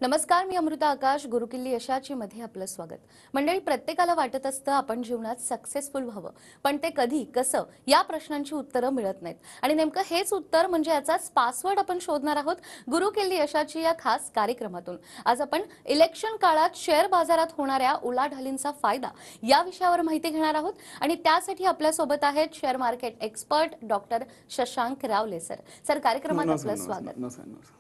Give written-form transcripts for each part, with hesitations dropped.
नमस्कार, मी अमृता आकाश. गुरुकिल्ली यशाची मध्ये आपलं स्वागत. मंडळी, प्रत्येकाला वाटत असतं आपण जीवनात सक्सेसफुल व्हावं, पण ते कधी कसं या प्रश्नांची उत्तरं मिळत नाहीत. आणि नेमकं हेच उत्तर म्हणजे याचाच पासवर्ड आपण शोधणार आहोत गुरुकिल्ली यशाची या खास कार्यक्रमातून. आज आपण इलेक्शन काळात शेअर बाजारात होणाऱ्या उलाढालींचा फायदा या विषयावर माहिती घेणार आहोत आणि त्यासाठी आपल्या सोबत आहेत share market expert doctor Shashank रावले सर. सर, कार्यक्रमात आपलं स्वागत.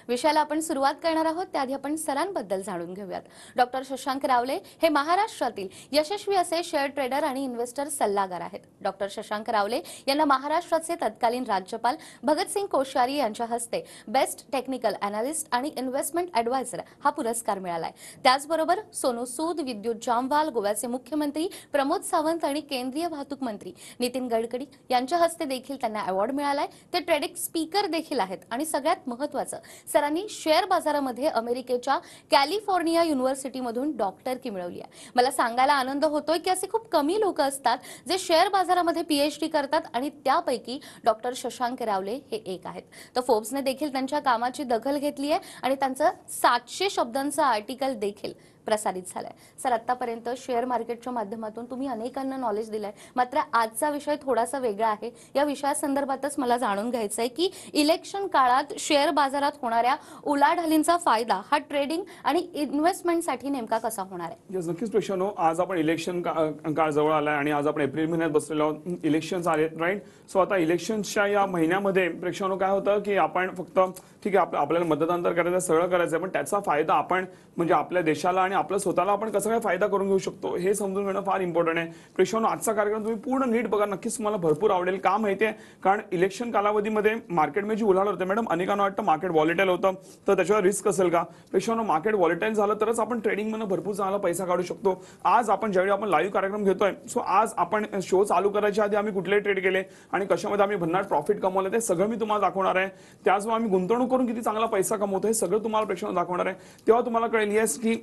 विषयाला आपण सुरुवात करणार आहोत त्याआधी आपण सरांबद्दल जाणून घेऊयात. डॉक्टर शशांक रावले हे महाराष्ट्रातील यशस्वी असे शेअर ट्रेडर आणि इन्व्हेस्टर सल्लागार आहेत. डॉक्टर शशांक रावले यांना महाराष्ट्राचे तत्कालीन राज्यपाल भगतसिंग कोश्यारी यांच्या हस्ते बेस्ट टेक्निकल अॅनालिस्ट आणि इन्व्हेस्टमेंट ॲडवायझर हा पुरस्कार मिळालाय. त्याचबरोबर सोनू सूद, विद्युत जामवाल, गोव्याचे मुख्यमंत्री प्रमोद सावंत आणि केंद्रीय वाहतूक मंत्री नितीन गडकरी यांच्या हस्ते देखील त्यांना अवॉर्ड मिळालाय. ते ट्रेडिंग स्पीकर देखील आहेत आणि सगळ्यात महत्त्वाचं, सरांनी शेअर बाजारामध्ये अमेरिकेच्या कॅलिफोर्निया युनिव्हर्सिटीमधून डॉक्टरकी मिळवली आहे. मला सांगायला आनंद होतोय की असे खूप कमी लोक असतात जे शेअर बाजारामध्ये पीएचडी करतात आणि त्यापैकी डॉक्टर शशांक रावले हे एक आहेत. तर फोर्ब्सने देखील त्यांच्या कामाची दखल घेतली आहे आणि त्यांचं 700 शब्दांचं आर्टिकल देखील प्रसारित झालंय. सर, आतापर्यंत शेअर मार्केटच्या माध्यमातून तुम्ही अनेकांना नॉलेज दिलंय, मात्र आजचा विषय थोडासा वेगळा आहे. या विषयासंदर्भातच मला जाणून घ्यायचं आहे की इलेक्शन काळात शेअर बाजारात होणाऱ्या उलाढालींचा फायदा हा ट्रेडिंग आणि इन्व्हेस्टमेंटसाठी नेमका कसा होणार आहे? नक्कीच प्रेक्षांनो, आज आपण इलेक्शन काळ जवळ आलाय आणि आज आपण एप्रिल महिन्यात बसलेलो आहोत. इलेक्शन्स आले, राईट. सो आता इलेक्शन्सच्या या महिन्यामध्ये प्रेक्षांनो काय होतं की आपण फक्त ठीक आहे आपल्याला मतदान तर करायचं, सगळं करायचं, पण त्याचा फायदा आपण म्हणजे आपल्या देशाला आणि आपल्या स्वतःला आपण कसा काय फायदा करून घेऊ शकतो हे समजून घेणं फार इम्पॉर्टंट आहे. प्रेक्षांनो, आजचा कार्यक्रम तुम्ही पूर्ण नीट बघा, नक्कीच तुम्हाला भरपूर आवडेल. का माहितीये, कारण इलेक्शन कालावधीमध्ये मार्केटमध्ये जी उलाढाल होते मॅडम, अनेकांना वाटतं मार्केट व्हॉलेटाईल होतं तर त्याच्यावर रिस्क असेल का. प्रेक्षांनो, मार्केट व्हॉलेटाईल झालं तरच आपण ट्रेडिंगमधून भरपूर चांगला पैसा काढू शकतो. आज आपण ज्यावेळी आपण लाईव्ह कार्यक्रम घेतोय, सो आज आपण शो चालू करायच्या आधी आम्ही कुठले ट्रेड केले आणि कशामध्ये आम्ही भन्नाट प्रॉफिट कमवले ते सगळं मी तुम्हाला दाखवणार आहे. त्याचवेळी आम्ही गुंतवणूक करून किती चांगला पैसा कमवतो हे सगळं तुम्हाला प्रेक्षकांना दाखवणार आहे. तेव्हा तुम्हाला कळेल येस की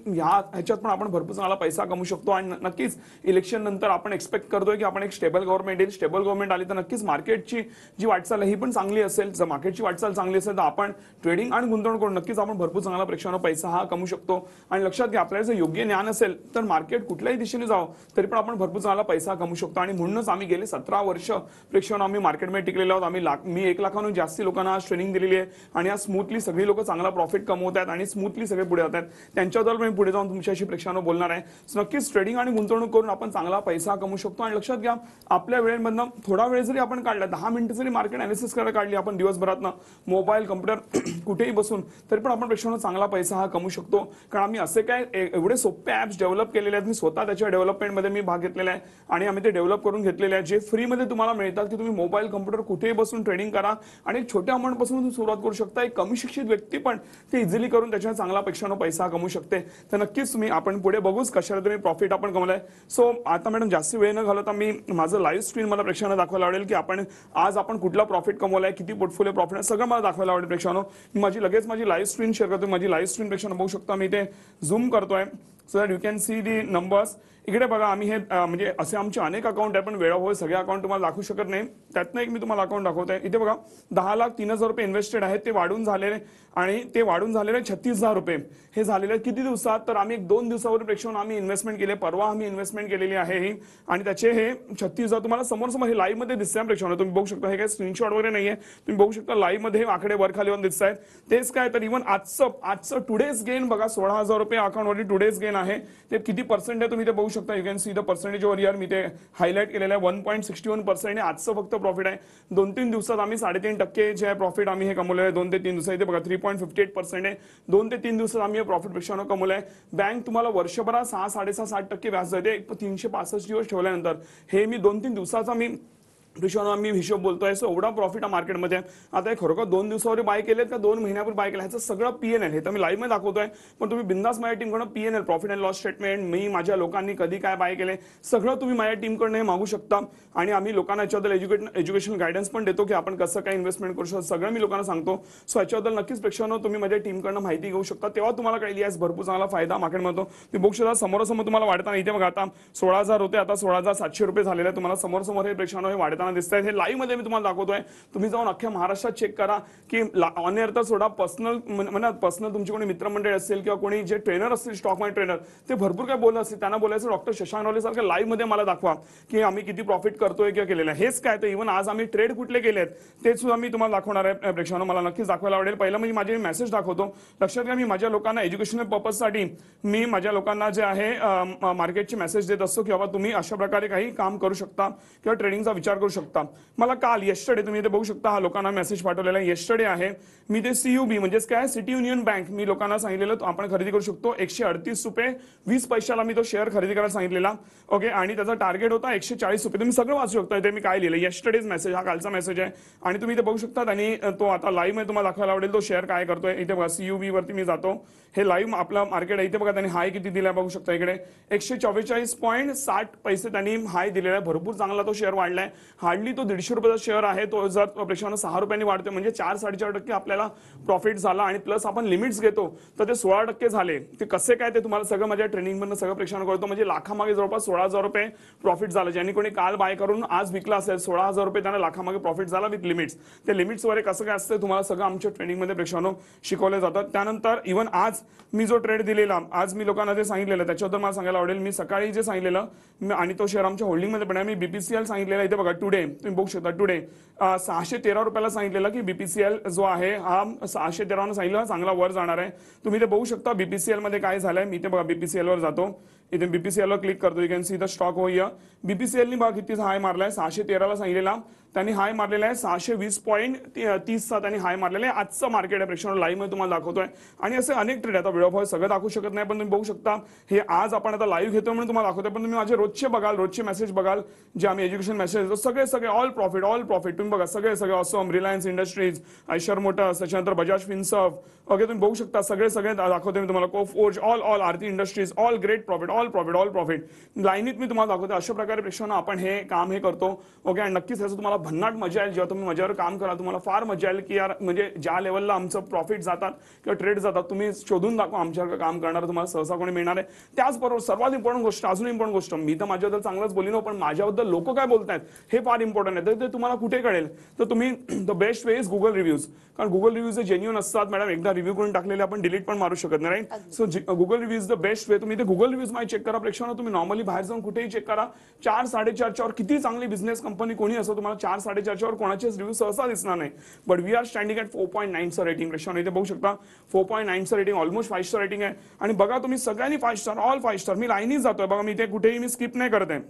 ह्याच्यात पण आपण भरपूर चांगला पैसा कमवू शकतो. आणि नक्कीच इलेक्शन नंतर आपण एक्सपेक्ट करतोय की आपण एक स्टेबल गव्हर्नमेंट येईल. स्टेबल गव्हर्नमेंट आली तर नक्कीच मार्केटची जी वाटचाल आहे ही पण चांगली असेल. जर मार्केटची वाटचाल चांगली असेल तर आपण ट्रेडिंग आणि गुंतवणूक करून नक्कीच आपण भरपूर चांगला प्रेक्षकांना पैसा हा कमवू शकतो. आणि लक्षात घ्या, आपल्याला जर योग्य ज्ञान असेल तर मार्केट कुठल्याही दिशेने जावं तरी पण आपण भरपूर चांगला पैसा कमवू शकतो. आणि म्हणूनच आम्ही गेले 17 वर्ष प्रेक्षकांना आम्ही मार्केटमध्ये टिकलेलो आहोत. मी 1 लाखाहून जास्ती लोकांना आज ट्रेनिंग दिलेली आहे आणि आज स्मूथली सगळी लोक चांगला प्रॉफिट कमवत आहेत आणि स्मूथली सगळे पुढे जातात. त्यांच्याबद्दल मी पुढे जाऊन तुमच्याशी प्रेक्षकांना बोलणार आहे. नक्कीच ट्रेडिंग आणि गुंतवणूक करून आपण चांगला पैसा कमवू शकतो. आणि लक्षात घ्या, आपल्या वेळेमधनं थोडा वेळ जरी आपण काढला, 10 मिनिटं जरी मार्केट अनालिसिस करायला काढली आपण दिवसभरातनं मोबाईल कम्प्युटर कुठेही बसून, तरी पण आपण प्रेक्षकांना चांगला पैसा हा कमवू शकतो. कारण आम्ही असे काय एवढे सोपे ॲप्स डेव्हलप केलेले आहेत. मी स्वतः त्याच्या डेव्हलपमेंटमध्ये मी भाग घेतलेला आहे आणि आम्ही ते डेव्हलप करून घेतलेले आहे जे फ्रीमध्ये तुम्हाला मिळतात की तुम्ही मोबाईल कम्प्युटर कुठेही बसून ट्रेडिंग करा आणि एक छोट्या अमाऊंट पासून तुम्ही सुरुवात करू शकता. एक कमी शिक्षित व्यक्ती पण ते इझिली करून त्याच्याने चांगला प्रेक्षकांना पैसा कमवू शकते. तर नक्कीच तुम्ही आपण पुढे बघूच कशाला तुम्ही प्रॉफिट आपण कमवलाय. सो आता मॅडम जास्त वेळ न घालवता मी माझं लाईव्ह स्क्रीन मला प्रेक्षकांना दाखवायला आवडेल की आज आपण कुठला प्रॉफिट कमवलाय, किती पोर्टफोलिओ प्रॉफिट आहे, सगळं मला दाखवायला आवडेल प्रेक्षकांनो. लगेच माझी लाईव्ह स्क्रीन शेअर करतो. माझी लाईव्ह स्क्रीन प्रेक्षकांना बघू शकता. मी ते झूम करतोय so that you can C the numbers. इकडे बघा, आम्ही हे म्हणजे असे आमचे अनेक अकाउंट आहे पण वेळावर सगळे अकाउंट तुम्हाला दाखवू शकत नाही. त्यातनं एक मी तुम्हाला अकाउंट दाखवतोय. इथे बघा 10,03,000 रुपये इन्व्हेस्टेड आहेत. ते वाढून झालेले आणि ते वाढून झालेले 36,000 रुपये हे झालेले किती दिवसात, तर आम्ही 1-2 दिवसावर प्रेक्षकांना आम्ही इन्व्हेस्टमेंट केले. परवा आम्ही इन्व्हेस्टमेंट केलेली आहे ही आणि त्याचे हे 36,000 तुम्हाला समोर हे लाईव्ह मध्ये दिसतंय प्रेक्षकांना. तुम्ही बघू शकता, हे काय स्क्रीनशॉट वगैरे नाहीये. तुम्ही बघू शकता लाईव्ह मध्ये हे आकडे वर खाली होऊन दिसत आहेत. तेच काय, तर इव्हन आजचं टुडेज गेन बघा 16,000 रुपये अकाउंटवरती टुडेज गेन आहे. ते किती पर्सेंट आहे तुम्ही ते बघू शकता. You can see the percentage over here. मी ते हायलाइट केलेलं आहे. 1.61% आजचं फक्त प्रॉफिट आहे. 2-3 दिवसात आम्ही 3.5% जे आहे प्रॉफिट आम्ही हे कमवलं आहे. 2 ते 3 दिवसात इथे बघा 3.58% आहे. 2 ते 3 दिवसात आम्ही हे प्रॉफिट पेक्षा कमवलं आहे. बँक तुम्हाला वर्षभरात 6-7.5% व्याज देते. 365 दिवस ठेवल्यानंतर हे मी 2-3 दिवसाचा आम्ही हिशोब बोलतोय. सो एवढा प्रॉफिट मार्केटमध्ये. आता हे खरोखर 2 दिवसावर बाय केलेत का 2 महिन्यापूर्वी बाय केलं, ह्याचं सगळं पीएनएल हे तर मी लाईव्ह मध्ये दाखवतोय. पण तुम्ही बिंदास माझ्या टीमकडून PNL profit and loss statement, मी माझ्या लोकांनी कधी काय बाय केले सगळं तुम्ही माझ्या टीमकडून हे मागू शकता. आणि आम्ही लोकांना याच्याबद्दल एज्युकेशन गायडन्स पण देतो की आपण कसं काय इन्व्हेस्टमेंट करू शकतो, सगळं मी लोकांना सांगतो. सो याच्याबद्दल नक्कीच प्रेक्षकांनो तुम्ही माझ्या टीमकडून माहिती घेऊ शकता. तेव्हा तुम्हाला कळेल यास भरपूर चांगला फायदा मार्केटमध्ये. तुम्ही बघू शकता समोरासमोर तुम्हाला वाढताना. इथे बघा आता 16,000 होते, आता 16,700 रुपये झालेले. तुम्हाला समोर हे प्रेक्षकांनो हे वाढताना येताना दिसत आहेत. हे लाईव्ह मध्ये मी तुम्हाला दाखवतोय. तुम्ही जाऊन अख्ख्या महाराष्ट्रात चेक करा की ऑन एअर तर सोडा, पर्सनल तुमचे कोणी मित्रमंडळ असेल किंवा कोणी जे ट्रेनर असतील, स्टॉक मार्केट ट्रेनर, ते भरपूर काय बोलत असतील. त्यांना बोलायचं डॉक्टर शशांक रावले सारखं लाईव्ह मध्ये मला दाखवा की आम्ही किती प्रॉफिट करतोय किंवा केलेलं आहे. हेच काय तर इव्हन आज आम्ही ट्रेड कुठले केलेत ते सुद्धा मी तुम्हाला दाखवणार आहे. प्रेक्षकांना मला नक्कीच दाखवायला आवडेल. पहिलं म्हणजे माझे मेसेज दाखवतो. लक्षात घ्या, मी माझ्या लोकांना एज्युकेशनल पर्पजसाठी मी माझ्या लोकांना जे आहे मार्केटचे मेसेज देत असतो की बाबा तुम्ही अशा प्रकारे काही काम करू शकता किंवा ट्रेडिंगचा विचार करू शकता. मला काल येस्टरडे तुम्ही इथे बघू शकता, हा लोकांना मेसेज पाठवलेला आहे. येस्टरडे आहे मी ते CUB म्हणजेच काय सिटी युनियन बँक मी लोकांना सांगितलेलं आपण खरेदी करू शकतो. 138 रुपये 20 पैशाला मी तो शेअर खरेदी करायला सांगितलेला. ओके, आणि त्याचा टार्गेट होता 140 रुपये. तुम्ही सगळं वाचू शकता. इथे मी काय लिहिलं, येस्टरडेज मेसेज, हा कालचा मेसेज आहे आणि तुम्ही इथे बघू शकता. आणि तो आता लाईव्ह मध्ये तुम्हाला दाखवायला आवडेल तो शेअर काय करतोय. इथे बघा CUB वरती मी जातो. हे लाईव्ह आपला मार्केट आहे. इथे बघा त्यांनी हाय किती दिलाय बघू शकता. इकडे 144.60 पैसे त्यांनी हाय दिलेला आहे. भरपूर चांगला तो शेअर वाढलाय. हार्डली तो 150 रुपयाचा शेअर आहे. तो जर प्रेक्षकांना 6 रुपयांनी वाढतोय म्हणजे 4-4.5% आपल्याला प्रॉफिट झाला. आणि प्लस आपण लिमिट्स घेतो तर ते 16% झाले. ते कसे काय ते तुम्हाला सगळं माझ्या ट्रेनिंग मधून सगळं प्रेक्षकांना कळतो. म्हणजे लाखामागे जवळपास 16,000 रुपये प्रॉफिट झालं. ज्यांनी कोणी काल बाय करून आज विकला असेल 16,000 रुपये त्यांना लाखामागे प्रॉफिट झाला विथ लिमिट्स. ते लिमिट्स वगैरे कसं काय असतं तुम्हाला सगळं आमच्या ट्रेनिंग मध्ये प्रेक्षकांनो शिकवले जातात. त्यानंतर इव्हन आज मी जो ट्रेड दिलेला, आज मी लोकांना ते सांगितलेलं त्याच्याबद्दल मला सांगायला आवडेल. मी सकाळी जे सांगितलेलं आणि तो शेअर आमच्या होल्डिंग मध्ये पण आहे. मी BPCL सांगितलेला. इथे बघा टुडे तुम्ही बघू शकता. टुडे 613 रुपयाला सांगितलेलं की BPCL जो आहे हा 613 ने सांगितलं चांगला वर जाणार आहे. तुम्ही ते बघू शकता BPCL मध्ये काय झालंय. मी ते बघा BPCL वर जातो. इथे BPCL वर क्लिक करतो. You can see the stock हो हियर. BPCL नी बघा किती हाय मारलाय. 613 ला सांगितलेला त्यांनी हाय मारलेला आहे. 620.30 चा त्यांनी हाय मारलेला आहे. आजचं मार्केट आहे प्रेक्षकांनो लाईव्ह मध्ये तुम्हाला दाखवतोय. आणि असे अनेक ट्रेड आता व्हिडिओ सगळं दाखवू शकत नाही पण तुम्ही बघू शकता. हे आज आपण आता लाईव्ह घेतोय म्हणून तुम्हाला दाखवतोय. पण तुम्ही माझे रोजचे बघाल, रोजचे मेसेज बघाल जे आम्ही एज्युकेशन मेसेज सगळे ऑल प्रॉफिट तुम्ही बघा सगळे awesome, Reliance industries, Eicher Motors, त्याच्यानंतर बजाज फिन्सर्व. ओके, तुम्ही बघू शकता सगळे दाखवते मी तुम्हाला. Coforge all Aarti Industries all great profit all profit लाईनीत मी तुम्हाला दाखवते. अशा प्रकारे प्रेक्षकांना आपण हे काम हे करतो. ओके, आणि नक्कीच त्याचं तुम्हाला भन्नाट मजा येईल. जेव्हा तुम्ही माझ्यावर काम करा तुम्हाला फार मजा येईल की यार म्हणजे ज्या लेवलला आमचं प्रॉफिट जातात किंवा ट्रेड जातात तुम्ही शोधून दाखवा आमच्यावर काम करणार तुम्हाला सहसा कोणी मिळणार आहे. त्याचबरोबर सर्वात इम्पॉर्टंट गोष्ट, अजून इम्पॉर्टंट गोष्ट, मी तर माझ्याबद्दल चांगलंच बोलिनो पण माझ्याबद्दल लोक काय बोलतायत हे फार इम्पॉर्टंट आहे. तर ते तुम्हाला कुठे कळेल तर तुम्ही the best way is Google reviews. कारण गुगल रिव्ह्यूज हे जेन्युइन असतात मॅडम. एकदा रिव्ह्यू करून टाकलेले आपण डिलीट पण मारू शकत नाही, right. So Google reviews the best way. तुम्ही ते गुगल रिव्ह्यूज मध्ये चेक करा प्रेक्षकांना. तुम्ही नॉर्मली बाहेर जाऊन कुठेही चेक करा 4-4.5 वर किती चांगली बिझनेस कंपनी कोणी असो तुम्हाला 4-4.5 वर कोणाचेच रिव्ह्यू सहसा दिसणार नाही. But we are standing at 4.9 rating प्रेक्षकांना. इथे बघू शकता 4.9 रेटिंग, ऑलमोस्ट 5 स्टार रेटिंग आहे. आणि बघा तुम्ही सगळ्यांनी 5 स्टार ऑल 5 स्टार. मी लाईनीच जातोय बघा. मी इथे कुठेही मी स्किप नाही करत आहे.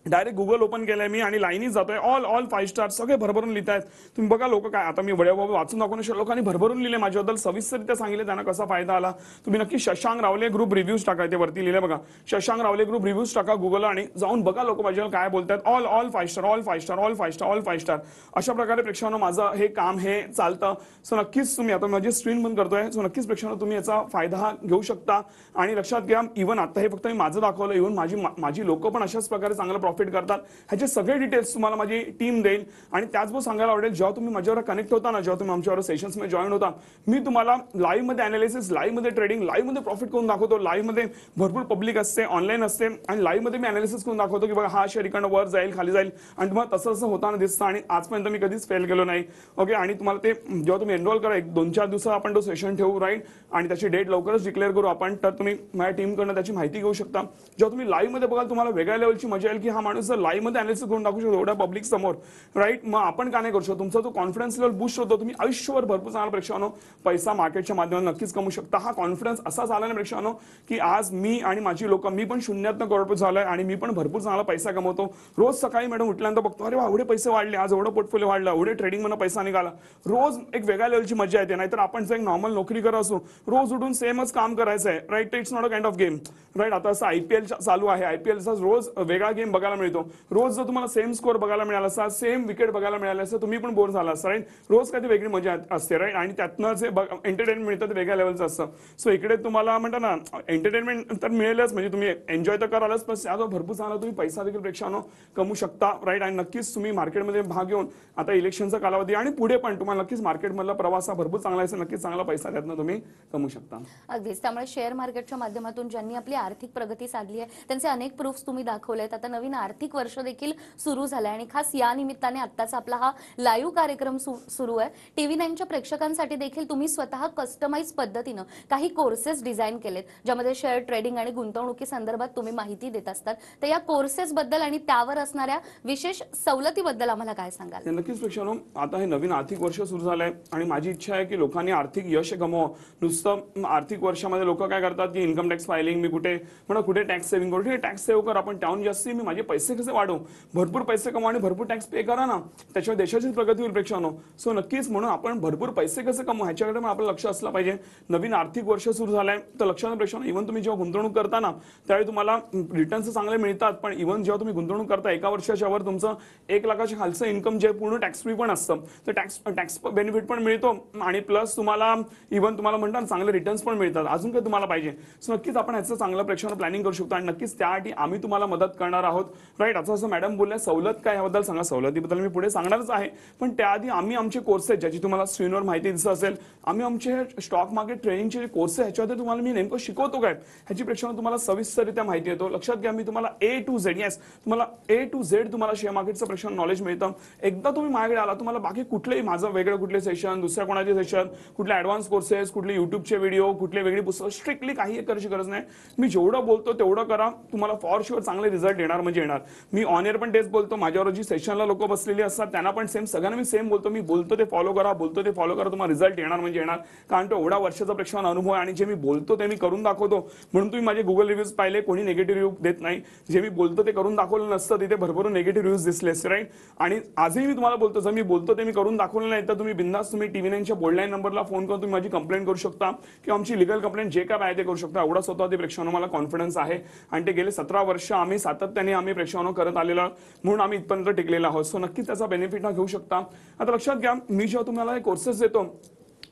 डायरेक्ट गुगल ओपन केलंय मी आणि लाईनीच जातोय. ऑल 5 स्टार सगळे भरभरून लिहित आहेत. तुम्ही बघा लोक काय आता मी व्हिडिओ वाचून दाखवण्याच्या लोकांनी भरभरून लिहिले माझ्याबद्दल सविस्तररित्या सांगितले त्यांना कसा फायदा आला. तुम्ही नक्की शशांक रावले ग्रुप रिव्ह्यूज टाका. ते वरती लिहिले बघा शशांक रावले ग्रुप रिव्ह्यूज टाका गुगल आणि जाऊन बघा लोक माझ्यावर काय बोलतात. All 5 star all 5 star all 5 star all 5 star. अशा प्रकारे प्रेक्षकांनो माझं हे काम हे चालतं. सो नक्कीच तुम्ही आता माझी स्क्रीन बंद करतोय. सो नक्कीच प्रेक्षकांनो तुम्ही याचा फायदा घेऊ शकता. आणि लक्षात घ्या इव्हन आता हे फक्त मी माझं दाखवलं. इव्हन माझी लोक पण अशाच प्रकारे चांगलं प्रॉफिट करतात. ह्याचे सगळे डिटेल्स तुम्हाला माझी टीम देईल. आणि त्याचबरोबर सांगायला आवडेल जेव्हा तुम्ही माझ्यावर कनेक्ट होता ना, जेव्हा तुम्ही आमच्यावर सेशन्स मध्ये जॉईन होता, मी तुम्हाला लाईव्ह मध्ये अनालिसिस, लाईव्ह मध्ये ट्रेडिंग, लाईव्ह मध्ये प्रॉफिट करून दाखवतो. लाईव्ह मध्ये भरपूर पब्लिक असते, ऑनलाईन असते आणि लाईव्ह मध्ये मी अनालिसिस करून दाखवतो की बघा हा शेअर इकडनं वर जाईल खाली जाईल आणि तुम्हाला तसं होताना दिसतं. आणि आजपर्यंत मी कधीच फेल गेलो नाही. ओके, आणि तुम्हाला ते जेव्हा तुम्ही एनरोल करा 1-2-4 दिवसात आपण तो सेशन ठेवू, राईट. आणि त्याची डेट लवकरच डिक्लेअर करू आपण. तर तुम्ही माझ्या टीमकडनं त्याची माहिती घेऊ शकता. जेव्हा तुम्ही लाईव्ह मध्ये बघाल तुम्हाला वेगळ्या लेवलची मजा येईल की हा माणूस जर लाईव्ह मध्ये अनालिसिस करून दाखवू शकतो एवढ्या पब्लिक समोर, राईट. मग आपण का नाही करू शकतो. तुमचा तो कॉन्फिडन्स लेवल बूस्ट होतो. तुम्ही आयुष्यभर भरपूर चांगला प्रेक्षकांनो पैसा मार्केटच्या माध्यमातून नक्कीच कमवू शकता. हा कॉन्फिडन्स असा झाला ना प्रेक्षकांनो की आज मी आणि माझी लोक, मी पण शून्यातनं करोडपती झालोय आणि मी पण भरपूर चांगला पैसा कमवतो. रोज सकाळी मॅडम उठल्यानंतर बघतो अरे वा एवढे पैसे वाढले, आज एवढं पोर्टफोलिओ वाढला, एवढे ट्रेडिंग मध्ये पैसा निघाला. रोज एक वेगळ्या लेवलची मजा येते. नाहीतर आपण जर एक नॉर्मल नोकरी करत असो रोज उठून सेमच काम करायचं आहे, right. It's not a kind of game, right. आता असं IPL चालू आहे. IPLचा रोज वेगळा गेम बघायला मिळतो. रोज जर तुम्हाला सेम स्कोर बघायला मिळाला असता, सेम विकेट बघायला मिळाले असतं, तुम्ही पण बोर झाला असता, राईट. रोज काही वेगळी मजा असते, राईट. आणि त्यातनं जे एंटरटेनमेंट मिळतं ते वेगळ्या लेवलचं असतं. सो इकडे तुम्हाला म्हणता ना एंटरटेनमेंट तर मिळेलच, म्हणजे तुम्ही एन्जॉय तर करालच, पण त्याचा भरपूर चांगला तुम्ही पैसा देखील प्रेक्षकांनो कमवू शकता, राईट. आणि नक्कीच तुम्ही मार्केटमध्ये भाग घेऊन आता इलेक्शनचा कालावधी आणि पुढे पण तुम्हाला नक्कीच मार्केटमधला प्रवास हा भरपूर चांगला असेल. नक्कीच चांगला पैसा त्यातनं तुम्ही कमवू शकता. अगदीच. त्यामुळे शेअर मार्केटच्या माध्यमातून ज्यांनी आपली आर्थिक प्रगती साधली आहे त्यांचे अनेक प्रूफ्स तुम्ही दाखवलेत. आता नवीन आर्थिक वर्ष देखील सुरू झालंय आणि खास या निमित्ताने आत्ताचा आपला हा लाईव्ह कार्यक्रम सुरू आहे. टीव्ही 9च्या प्रेक्षकांसाठी देखील तुम्ही स्वतः कस्टमाइज पद्धतीनं काही कोर्सेस डिझाईन केलेत, ज्यामध्ये शेअर ट्रेडिंग आणि गुंतवणुकी संदर्भात तुम्ही माहिती देत असतात. तर या कोर्सेस बद्दल आणि त्यावर असणाऱ्या विशेष सवलतीबद्दल आम्हाला काय सांगाल? नक्कीच प्रेक्षकांनो, आता हे नवीन आर्थिक वर्ष सुरू झालंय आणि माझी इच्छा आहे की लोकांनी आर्थिक यश गमवावं. नुसतं आर्थिक वर्षामध्ये लोक काय करतात की इन्कम टॅक्स फायलिंग, मी कुठे टॅक्स सेव्हिंग करू, ठीक टॅक्स सेव्ह कर, आपण त्याहून जास्ती मी माझे पैसे कसे वाढवू, भरपूर पैसे कमवा आणि भरपूर टॅक्स पे करा ना, त्याच्यावर देशाची प्रगती होईल प्रेक्षकांनो. सो नक्कीच म्हणून आपण भरपूर पैसे कसे कमवू ह्याच्याकडे पण आपलं लक्ष असलं पाहिजे. नवीन आर्थिक वर्ष सुरू झालंय तर लक्षात प्रेक्षकांनो, इव्हन तुम्ही जेव्हा गुंतवणूक करता ना त्यावेळी तुम्हाला रिटर्न्स चांगले मिळतात, पण इव्हन जेव्हा तुम्ही गुंतवणूक करता एका वर्षाच्या वर तुमचं 1 लाखाच्या खालचं इन्कम जे पूर्ण टॅक्स फ्री पण असतं, तर टॅक्स बेनिफिट पण मिळतो आणि प्लस तुम्हाला इव्हन तुम्हाला म्हणतात चांगले रिटर्न्स पण मिळतात. अजून काय तुम्हाला पाहिजे? सो नक्कीच आपण ह्याचं चांगलं प्रेक्षकांना प्लॅनिंग करू शकतो आणि नक्कीच त्यासाठी आम्ही तुम्हाला मदत करणार आहोत. राईट, असं मॅडम बोलल्या, सवलत काय याबद्दल सांगा. सवलतीबद्दल मी पुढे सांगणारच आहे, पण त्याआधी आम्ही आमचे कोर्सेस ज्याची तुम्हाला स्क्रीनवर माहिती दिसत असेल, आम्ही आमचे स्टॉक मार्केट ट्रेडिंगचे जे कोर्सेस ह्याच्यामध्ये तुम्हाला मी नेमकं शिकवतो काय ह्याची प्रेक्षकांना तुम्हाला सविस्तररित्या माहिती येतो. लक्षात घ्या, मी तुम्हाला A to Z तुम्हाला A to Z तुम्हाला शेअर मार्केटचं प्रेक्षकांना नॉलेज मिळतं. एकदा तुम्ही माझ्याकडे आला तुम्हाला बाकी कुठलेही माझं वेगळं कुठले सेशन, दुसऱ्या कोणाचे सेशन, कुठले ऍडव्हान्स कोर्सेस, कुठले युट्यूबचे व्हिडिओ, कुठले वेगळी पुस्तकं, स्ट्रिक्टली काही करायची गरज नाही. मी जेवढं बोलतो तेवढं करा, तुम्हाला फॉर शुअर चांगले रिझल्ट येणार म्हणजे येणार. मी ऑन एअर पण तेच बोलतो, माझ्यावर जी सेशनला लोक बसलेली असतात त्यांना पण सगळ्यांना मी सेम बोलतो, मी बोलतो ते फॉलो करा, तुम्हाला रिझल्ट येणार म्हणजे येणार. कारण तो एवढा वर्षाचा प्रेक्षकांना अनुभव आहे आणि जे मी बोलतो ते मी करून दाखवतो. म्हणून तुम्ही माझे गुगल रिव्ह्यूज पाहिले, कोणी निगेटिव्ह रिव्ह्यू देत नाही. जे मी बोलतो ते करून दाखवलं नसतं तिथे भरपूर निगेटिव्ह रिव्ह्यूज दिसले असते. राईट, आणि आजही मी तुम्हाला बोलतो, जर मी बोलतो ते मी करून दाखवलं नाही तर तुम्ही बिंदास तुम्ही टीव्ही 9च्या बोल्डलाईन नंबरला फोन करून तुम्ही माझी कंप्लेंट करू शकता किंवा आमची लिगल कंप्लेंट जे काय आहे ते करू शकता. एवढा स्वतः ते प्रेक्षकांना मला कॉन्फिडन्स आहे आणि ते गेले 17 वर्ष आम्ही सातत्याने प्रेक्षकांना करत आलेलं म्हणून आम्ही इथपर्यंत टिकलेलो आहोत. सो नक्कीच त्याचा बेनिफिट घेऊ शकता. आता लक्षात घ्या, मी जेव्हा तुम्हाला हे कोर्सेस देतो,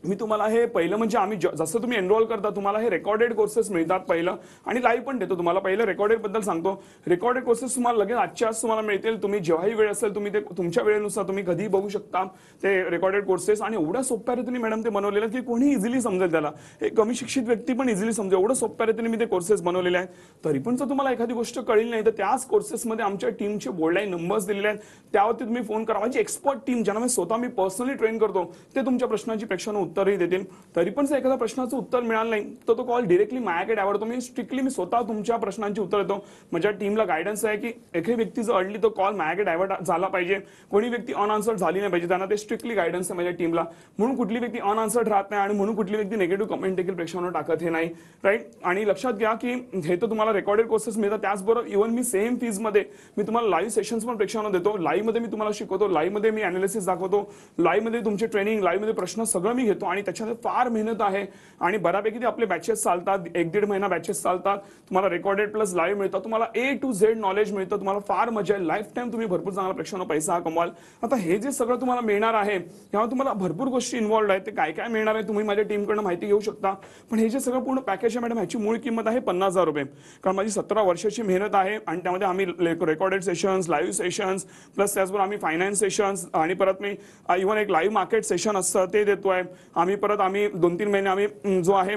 मी तुम्हाला हे पहिलं म्हणजे आम्ही जसं तुम्ही एनरोल करता तुम्हाला हे रेकॉर्डेड कोर्सेस मिळतात पहिलं, आणि लाईव्ह पण देतो तुम्हाला. पहिलं रेकॉर्डेड बद्दल सांगतो. रेकॉर्डेड कोर्सेस तुम्हाला लगेच आजच्या आज तुम्हाला मिळतील. तुम्ही जेव्हाही वेळ असेल तुम्ही ते तुमच्या वेळेनुसार तुम्ही कधीही बघू शकता ते रेकॉर्डेड कोर्सेस. आणि एवढ्या सोप्या रीतीने मॅडम ते बनवलेलं की कोणी इझिली समजेल, त्याला एक कमी शिक्षित व्यक्ती पण इझिली समजेल, एवढं सोप्या रीतीने मी ते कोर्सेस बनवलेले आहेत. तरी पण जर तुम्हाला एखादी गोष्ट कळली नाही तर त्याच कोर्सेसमध्ये आमच्या टीमचे बोर्डलाईन नंबर्स दिलेले आहेत, त्यावरती तुम्ही फोन करा. माझी एक्सपर्ट टीम ज्यांना मी स्वतः पर्सनली ट्रेन करतो ते तुमच्या प्रश्नांची प्रेक्षकांना उत्तरही देतील. तरी पण जर एखाद्या प्रश्नाचं उत्तर मिळालं नाही तर तो कॉल डिरेक्टली माझ्याकडे आवडतो. मी स्ट्रिक्टली स्वतः तुमच्या प्रश्नांची उत्तर देतो. माझ्या टीमला गायडन्स आहे की एखादी व्यक्ती जर अडली तो कॉल माझ्याकडे डायव्हर्ट झाला पाहिजे, कोणी व्यक्ती अनआन्सर्ड झाली नाही पाहिजे. त्यांना ते स्ट्रिक्टली गायडन्स आहे माझ्या टीमला. म्हणून कुठली व्यक्ती अनआन्सर्ड राहत नाही आणि म्हणून कुठली व्यक्ती निगेटिव्ह कमेंट देखील प्रेक्षकांना टाकत हे नाही. राईट, आणि लक्षात घ्या की हे तर तुम्हाला रेकॉर्डेड कोर्सेस मिळतात, त्याचबरोबर इव्हन मी सेम फीजमध्ये मी तुम्हाला लाईव्ह सेशन्स पण प्रेक्षकांना देतो. लाईव्ह मध्ये मी तुम्हाला शिकवतो, लाईव्ह मध्ये मी अनालिसिस दाखवतो, लाईव्ह मध्ये तुमचे ट्रेनिंग, लाईव्ह मध्ये प्रश्न सगळं मी घेतो आणि त्याच्यामध्ये फार मेहनत आहे आणि बऱ्यापैकी ते आपले बॅचेस चालतात, 1-1.5 महिना बॅचेस चालतात. तुम्हाला रेकॉर्डेड प्लस लाईव्ह मिळतात, तुम्हाला A to Z नॉलेज मिळतं, तुम्हाला फार मजा आहे. लाईफ टाइम तुम्ही भरपूर चांगला प्रेक्षकांना पैसा कमवाल. आता हे जे सगळं तुम्हाला मिळणार आहे तेव्हा तुम्हाला भरपूर गोष्टी इन्व्हॉल्ड आहेत. ते काय काय मिळणार आहे तुम्ही माझ्या टीमकडून माहिती घेऊ शकता. पण हे जे सगळं पूर्ण पॅकेज आहे मॅडम, ह्याची मूळ किंमत आहे 50,000 रुपये. कारण माझी 17 वर्षाची मेहनत आहे आणि त्यामध्ये आम्ही recorded sessions, live sessions, plus त्याचबरोबर आम्ही फायनान्स सेशन्स आणि परत मी इव्हन एक लाईव्ह मार्केट सेशन असतं ते देतोय. आम्ही 2-3 महिने आम्ही जो आहे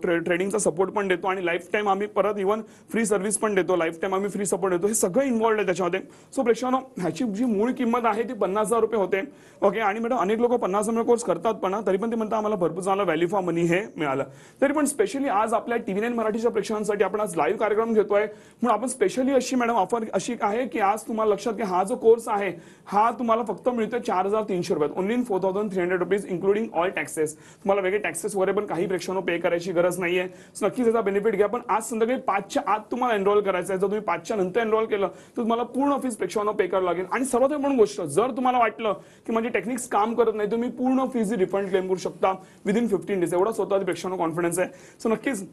ट्रेडिंगचा सपोर्ट पण देतो आणि लाईफ टाइम आम्ही परत इव्हन फ्री सर्व्हिस पण देतो. लाईफ टाइम आम्ही फ्री सपोर्ट देतो. हे सगळं इन्व्हॉल्ड आहे त्याच्यामध्ये. सो प्रेक्षकांनो, ह्याची जी मूळ किंमत आहे ती 50,000 रुपये होते. ओके, आणि मॅडम अनेक लोक 50,000 कोर्स करतात पण तरी पण ते म्हणतात आम्हाला भरपूर चांगला व्हॅल्यू फॉर मनी हे मिळालं. तरी पण स्पेशली आज आपल्या टीव्ही 9 मराठीच्या प्रेक्षकांसाठी आपण आज लाईव्ह कार्यक्रम घेतोय. म्हणून आपण स्पेशली अशी मॅडम ऑफर अशी आहे की आज तुम्हाला लक्षात घ्या, हा जो कोर्स आहे हा तुम्हाला फक्त मिळतोय 4,300 रुपयात, only 4,300 rupees including all taxes. तुम्हाला वेगळे टॅक्सेस वगैरे पण काही प्रेक्षकांना पे करायची गरज नाहीये. नक्कीच याचा बेनिफिट घ्या. पण आज संध्याकाळी 5च्या आत तुम्हाला एनरोल करायचं आहे. जर तुम्ही 5च्या नंतर एनरोल केलं तर तुम्हाला पूर्ण फीस प्रेक्षकांना पे करावं लागेल. आणि सर्वात महत्त्वाची गोष्ट, जर तुम्हाला वाटलं की माझे टेक्निक्स काम करत नाही तुम्ही पूर्ण फीस रिफंड क्लेम करू शकता विदिन 15 डेज. एवढा स्वतः प्रेक्षकांना कॉन्फिडन्स आहे. सो नक्कीच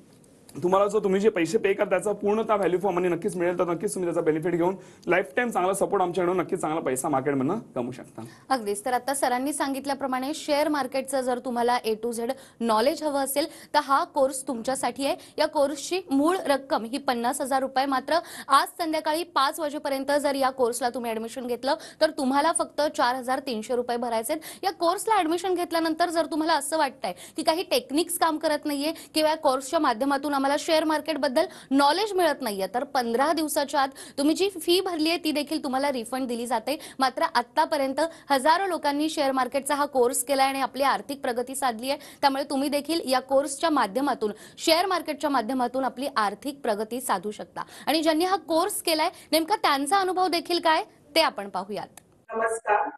तुम्हाला जो तुम्ही जे पैसे पे करता त्याचा पूर्णतः व्हॅल्यू फॉर मनी नक्कीच मिळेल. तर नक्कीच तुम्ही त्याचा बेनिफिट घेऊन लाईफ टाइम चांगला सपोर्ट आमच्याकडून नक्कीच चांगला पैसा मार्केटमधून कमवू शकता. अगदीच. तर आता सरांनी सांगितल्याप्रमाणे शेअर मार्केटचं जर तुम्हाला A to Z नॉलेज हवं असेल तर हा कोर्स तुमच्यासाठी आहे. या कोर्सची मूळ रक्कम ही 50,000 रुपये. मात्र आज संध्याकाळी 5 वाजेपर्यंत जर या कोर्सला तुम्ही ऍडमिशन घेतलं तर तुम्हाला फक्त 4,300 रुपये भरायचे. या कोर्सला ऍडमिशन घेतल्यानंतर जर तुम्हाला असं वाटतंय की काही टेक्निक्स काम करत नाहीये किंवा या कोर्सच्या माध्यमातून तुम्हाला शेअर मार्केट बद्दल नॉलेज मिळत नाहीये तर 15 दिवसाच्या आत तुम्ही जी फी भरली आहे ती देखील तुम्हाला रिफंड दिली जाते। मात्र आतापर्यंत हजारो लोकांनी शेअर मार्केटचा हा कोर्स केलाय आणि आपली आर्थिक प्रगती साधली आहे। त्यामुळे तुम्ही देखील या कोर्सच्या माध्यमातून शेअर मार्केटच्या माध्यमातून आपली आर्थिक प्रगती साधू शकता। आणि ज्यांनी हा कोर्स केलाय नेमका त्यांचा अनुभव देखील काय ते आपण पाहूयात। नमस्कार,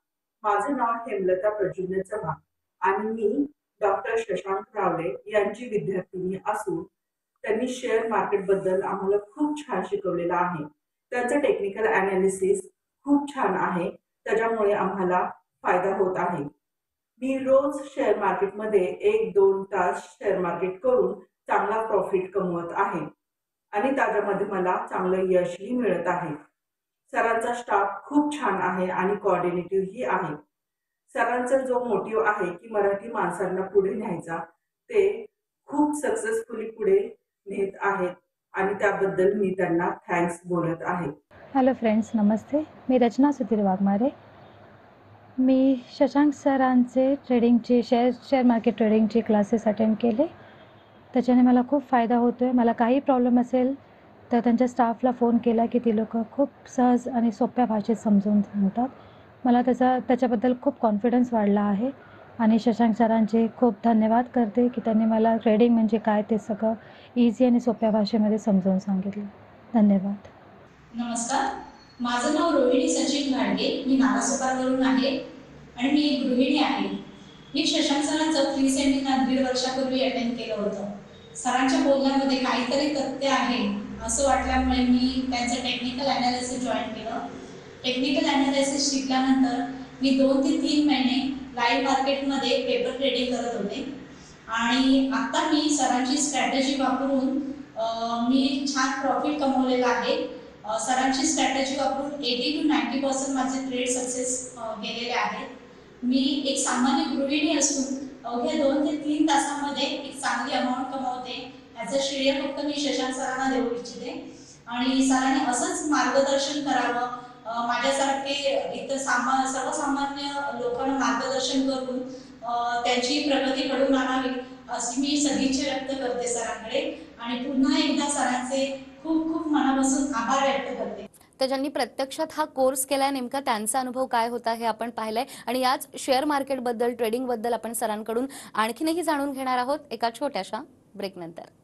माझं नाव हेमलता प्रद्युम्न चव्हाण आणि मी डॉक्टर शशांक रावले यांची विद्यार्थिनी असून त्यांनी शेअर मार्केट बद्दल आम्हाला खूप छान शिकवलेलं आहे। त्यांचं टेक्निकल अनालिसिस खूप छान आहे, त्याच्यामुळे आम्हाला फायदा होत आहे। मी रोज शेअर मार्केटमध्ये 1-2 तास शेअर मार्केट करून चांगला प्रॉफिट कमवत आहे आणि त्याच्यामध्ये मला चांगलं यशही मिळत आहे। सरांचा स्टाफ खूप छान आहे आणि कोऑर्डिनेटिव्ह ही आहे। सरांचा जो मोटिव्ह आहे की मराठी माणसांना पुढे न्यायचा ते खूप सक्सेसफुली पुढे नेत आहेत आणि त्याबद्दल मी त्यांना थँक्स बोलत आहे। हॅलो फ्रेंड्स, नमस्ते। मी रचना सुधीर वाघमारे। मी शशांक सरांचे शेअर मार्केट ट्रेडिंगचे क्लासेस अटेंड केले। त्याच्याने मला खूप फायदा होतो आहे। मला काही प्रॉब्लेम असेल तर त्यांच्या स्टाफला फोन केला की ती लोकं खूप सहज आणि सोप्या भाषेत समजून सांगतात। मला त्याच्याबद्दल खूप कॉन्फिडन्स वाढला आहे आणि शशांक सरांचे खूप धन्यवाद करते की त्यांनी मला ट्रेडिंग म्हणजे काय ते सगळं इझी आणि सोप्या भाषेमध्ये समजावून सांगितलं। धन्यवाद। नमस्कार, माझं नाव रोहिणी सचिन घाडगे। मी नालासोपारवरून आहे आणि मी एक गृहिणी आहे। मी शशांक सरांचं फ्री सेमिनार 1.5 वर्षापूर्वी अटेंड केलं होतं। सरांच्या बोलण्यामध्ये काहीतरी तथ्य आहे असं वाटल्यामुळे मी त्यांचं टेक्निकल अनालिसिस जॉईन केलं। टेक्निकल अनालिसिस शिकल्यानंतर मी 2 ते 3 महिने लाईव्ह मार्केटमध्ये पेपर ट्रेडिंग करत होते आणि आता मी सरांची स्ट्रॅटेजी वापरून मी छान प्रॉफिट कमवलेला आहे। सरांची स्ट्रॅटेजी वापरून 80 to 90% माझे ट्रेड सक्सेस गेलेले आहेत। मी एक सामान्य गृहिणी असून अवघ्या 2 ते 3 तासामध्ये एक चांगली अमाऊंट कमवते। याचं श्रेय फक्त मी शशांक सरांना देऊ इच्छिते आणि सरांनी असंच मार्गदर्शन करावं। माझ्यासारखे इतर सर्वसामान्य लोकांना मार्गदर्शन करून त्यांची प्रगती घडवून आणावी अशी मी सदिच्छा व्यक्त करते सरांकडे आणि पुन्हा एकदा सरांचे खूप खूप मनापासून आभार व्यक्त करते। तर ज्यांनी प्रत्यक्षात हा कोर्स केलाय नेमका त्यांचा अनुभव काय होता हे आपण पाहिलंय आणि याच शेअर मार्केट बद्दल ट्रेडिंग बद्दल आपण सरांकडून आणखीनही जाणून घेणार आहोत एका छोट्याशा ब्रेक नंतर।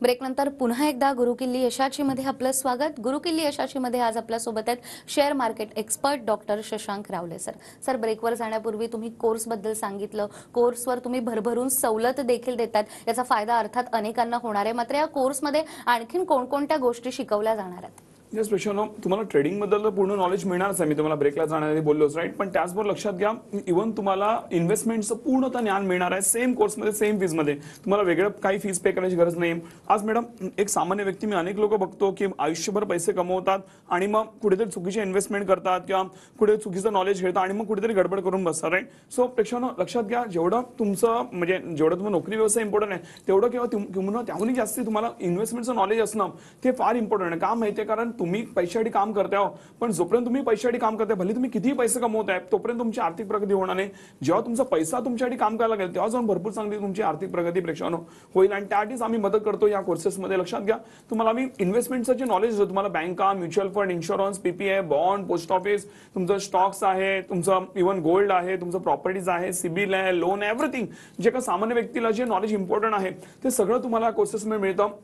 ब्रेक नंतर पुन्हा एकदा गुरुकिल्ली यशाची मध्ये आपलं स्वागत। गुरुकिल्ली यशाची मध्ये आज आपल्या सोबत आहेत share market expert doctor Shashank रावले सर। ब्रेकवर जाण्यापूर्वी तुम्ही कोर्स बद्दल सांगितलं, कोर्सवर तुम्ही भरभरून सवलत देखील देतात, याचा फायदा अर्थात अनेकांना होणार आहे। मात्र या कोर्समध्ये आणखीन कोणकोणत्या गोष्टी शिकवल्या जाणार आहेत? येस प्रश्न, तुम्हाला ट्रेडिंग बद्दल पूर्ण नॉलेज मिळणारच आहे, मी तुम्हाला ब्रेकला जाण्याआधी बोललोच राईट। पण त्याचबरोबर लक्षात घ्या इव्हन तुम्हाला इन्व्हेस्टमेंटचं पूर्णतः ज्ञान मिळणार आहे सेम कोर्समध्ये सेम फीजमध्ये। तुम्हाला वेगळं काही फीस पे करायची गरज नाही। आज मॅडम एक सामान्य व्यक्ती मी अनेक लोक बघतो की आयुष्यभर पैसे कमवतात आणि मग कुठेतरी चुकीचे इन्व्हेस्टमेंट करतात किंवा कुठे चुकीचं नॉलेज घेतात आणि मग कुठेतरी गडबड करून बसतात राईट। सो प्रेक्षांनो लक्षात घ्या जेवढं तुमचं म्हणजे जेवढं तुम्हाला नोकरी व्यवसाय इम्पॉर्टंट आहे तेवढं किंवा त्याहूनही जास्ती तुम्हाला इन्व्हेस्टमेंटचं नॉलेज असणं ते फार इम्पॉर्टंट आहे। का माहिती आहे, कारण तुम्ही पैशासाठी काम करताय हो, पण जोपर्यंत तुम्ही पैशासाठी काम करताय भले तुम्ही कितीही पैसे कमवताय तोपर्यंत तुमची आर्थिक प्रगती होणार नाही। जेव्हा तुमचा पैसा तुमच्यासाठी काम करायला लागेल तेव्हा जाऊन भरपूर चांगली तुमची आर्थिक प्रगती प्रेक्षांनो होईल आणि त्यासाठीच आम्ही मदत करतो या कोर्सेसमध्ये। लक्षात घ्या तुम्हाला आम्ही इन्व्हेस्टमेंटचं जे नॉलेज आहे तुम्हाला बँका, mutual fund, insurance, PPI, bond, post office, तुमचं स्टॉक्स आहे, तुमचं इव्हन गोल्ड आहे, तुमचं प्रॉपर्टीज आहे, सिबिल आहे, लोन, एव्हरीथिंग जे का सामान्य व्यक्तीला जे नॉलेज इम्पॉर्टंट आहे ते सगळं तुम्हाला कोर्सेसमध्ये मिळतं।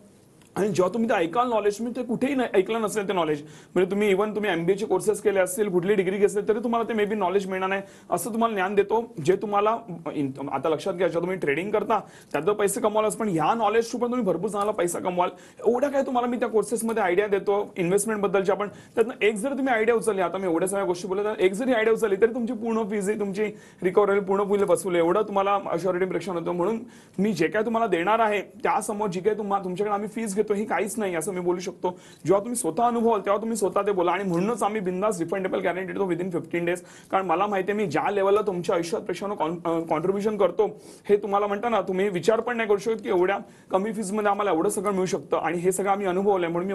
आणि जेव्हा तुम्ही ते ऐकाल नॉलेज तुम्ही ते कुठेही ऐकलं नसेल ते नॉलेज म्हणजे तुम्ही इव्हन तुम्ही MBA चे कोर्सेस केले असतील, कुठली डिग्री घेतली तरी तुम्हाला ते मे बी नॉलेज मिळणार नाही असं तुम्हाला ज्ञान देतो जे तुम्हाला आता लक्षात घ्या जेव्हा तुम्ही ट्रेडिंग करता त्यात पैसे कमवालाच पण ह्या नॉलेज थ्रू पण तुम्ही भरपूर चांगला पैसा कमवाल। एवढं काय तुम्हाला मी त्या कोर्सेसमध्ये आयडिया देतो इन्व्हेस्टमेंट बद्दलच्या। पण त्यातनं एक जर तुम्ही आयडिया उचलली, आता मी एवढ्या सगळ्या गोष्टी बोलत तर एक जरी आयडिया उचलली तरी तुमची पूर्ण फीज तुमची रिकव्हरी पूर्ण वसूल एवढं तुम्हाला अश्युरिटी प्रेक्षण होतं। म्हणून मी जे काय तुम्हाला देणार आहे त्यासमोर जी काय तुमच्याकडे आम्ही फीज येतो हे काहीच नाही असं मी बोलू शकतो. जेव्हा तुम्ही स्वतः अनुभवाल तेव्हा तुम्ही स्वतः ते बोला. आणि म्हणूनच आम्ही बिंदास रिफंडेबल गॅरंटी देतो विदिन 15 डेज. कारण मला माहिती आहे मी ज्या लेवलला तुमच्या आयुष्यात प्रेक्षांनो कॉन्ट्रीब्युशन करतो हे तुम्हाला म्हणता ना तुम्ही विचार पण नाही करू शकत की एवढ्या कमी फीजमध्ये आम्हाला एवढं सगळं मिळू शकतं. आणि हे सगळं आम्ही अनुभवलंय म्हणून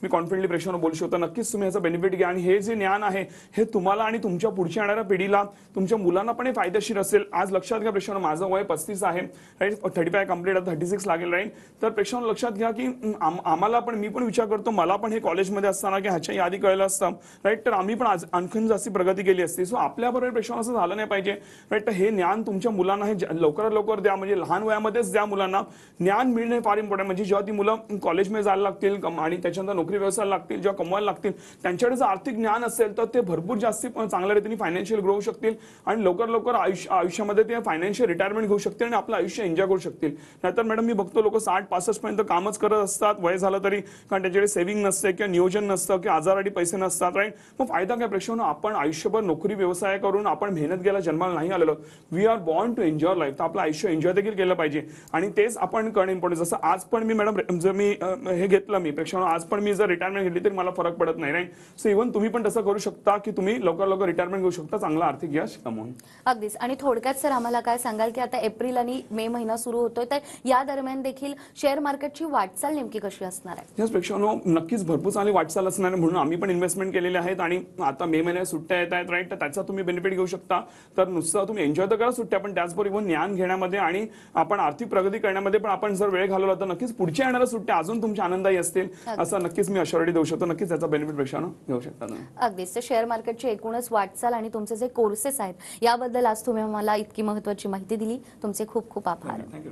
मी कॉन्फिडंटली प्रेक्षांनो बोलू शकतो. नक्कीच तुम्ही याचा बेनिफिट घ्या. आणि हे जे ज्ञान आहे हे तुम्हाला आणि तुमच्या पुढच्या येणाऱ्या पिढीला तुमच्या मुलांना पण फायदेशीर असेल. आज लक्षात घ्या प्रेक्षांनो माझं वय 35 आहे राईट. 35 कम्प्लीट 36 लागेल राईट. तर प्रेक्षांनो लक्षात घ्या की आम्हाला पण मी पण विचार करतो मला पण हे कॉलेजमध्ये असताना की ह्याच्या आधी कळलं असतं राईट. तर आम्ही पण आणखीन जास्ती प्रगती केली असती. सो आपल्याबरोबर प्रेक्षांनो असं झालं नाही पाहिजे राईट. तर हे ज्ञान तुमच्या मुलांना हे लवकरात लवकर द्या. म्हणजे लहान वयामध्येच द्या मुलांना. ज्ञान मिळणे फार इम्पॉर्टंट. म्हणजे जेव्हा ती मुलं कॉलेजमध्ये जायला लागतील आणि त्याच्यानंतर नोकरी व्यवसायाला लागतील जेव्हा कमवायला लागतील त्यांच्याकडे जर आर्थिक ज्ञान असेल तर ते भरपूर जास्ती चांगल्या रीतीने फायनान्शियल ग्रो होऊ शकतील आणि लवकर आयुष्यामध्ये ते फायनान्शियल रिटायरमेंट घेऊ शकतील आणि आपलं आयुष्य एन्जॉय करू शकतील. नाहीतर मॅडम मी बघतो लोक 60-65 पर्यंत कामच करत असतात वय झालं तरी. कारण त्याच्याकडे सेव्हिंग नसते किंवा नियोजन नसतं किंवा आजारासाठी पैसे नसतात राईट. मग फायदा काय प्रेक्षांनो आपण आयुष्यभर नोकरी व्यवसाय करून आपण मेहनत घ्यायला जन्माला नाही आलेलो. We are born to enjoy life. तर आपलं आयुष्य एन्जॉय देखील केलं पाहिजे आणि तेच आपण करणं इम्पॉर्टंट. जसं आज पण मी मॅडम जर मी हे घेतलं मी प्रेक्षांनो आज पण मी जर रिटायरमेंट घेतली तरी मला फरक पडत नाही राईट. सो इव्हन तुम्ही पण तसं करू शकता की तुम्ही लवकर रिटायरमेंट घेऊ शकता चांगला आर्थिक यश कमवून. अगदीच. आणि थोडक्यात सर आम्हाला काय सांगाल की आता एप्रिल आणि मे महिना सुरू होतोय तर या दरम्यान देखील शेअर मार्केटची वाटचाल नेमकी कशी असणार आहे? याच प्रेक्षांनो नक्कीच भरपूर चांगली वाटचाल असणार आहे. म्हणून आम्ही पण इन्व्हेस्टमेंट केलेले आहेत आणि आता मे महिन्यात सुट्ट्या येत आहेत राईट. तर त्याचा तुम्ही बेनिफिट घेऊ शकता. तर नुसतं तुम्ही एन्जॉय तर करा सुट्ट्या पण त्याचबरोबर ज्ञान घेण्यामध्ये आणि आपण आर्थिक प्रगती करण्यामध्ये पण आपण जर वेळ घालवला तर नक्कीच पुढच्या येणाऱ्या सुट्ट्या अजून तुमच्या आनंदायी असतील असं नक्कीच मी अश्युरिटी देऊ शकतो. नक्कीच त्याचा बेनिफिट प्रेक्षांनो घेऊ शकता. अगदीच. तर शेअर मार्केटची एकूणच वाटचाल आणि तुमचे जे कोर्सेस आहेत याबद्दल आज तुम्ही आम्हाला इतकी महत्त्वाची माहिती दिली. तुमचे खूप खूप आभार. थँक्यू.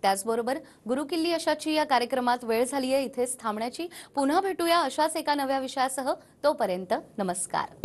त्याचबरोबर गुरुकिल्ली अशाची या कार्यक्रमात वेळ झाली आहे इथेच थांबण्याची. पुन्हा भेटूया अशाच एका नव्या विषयासह. तोपर्यंत नमस्कार.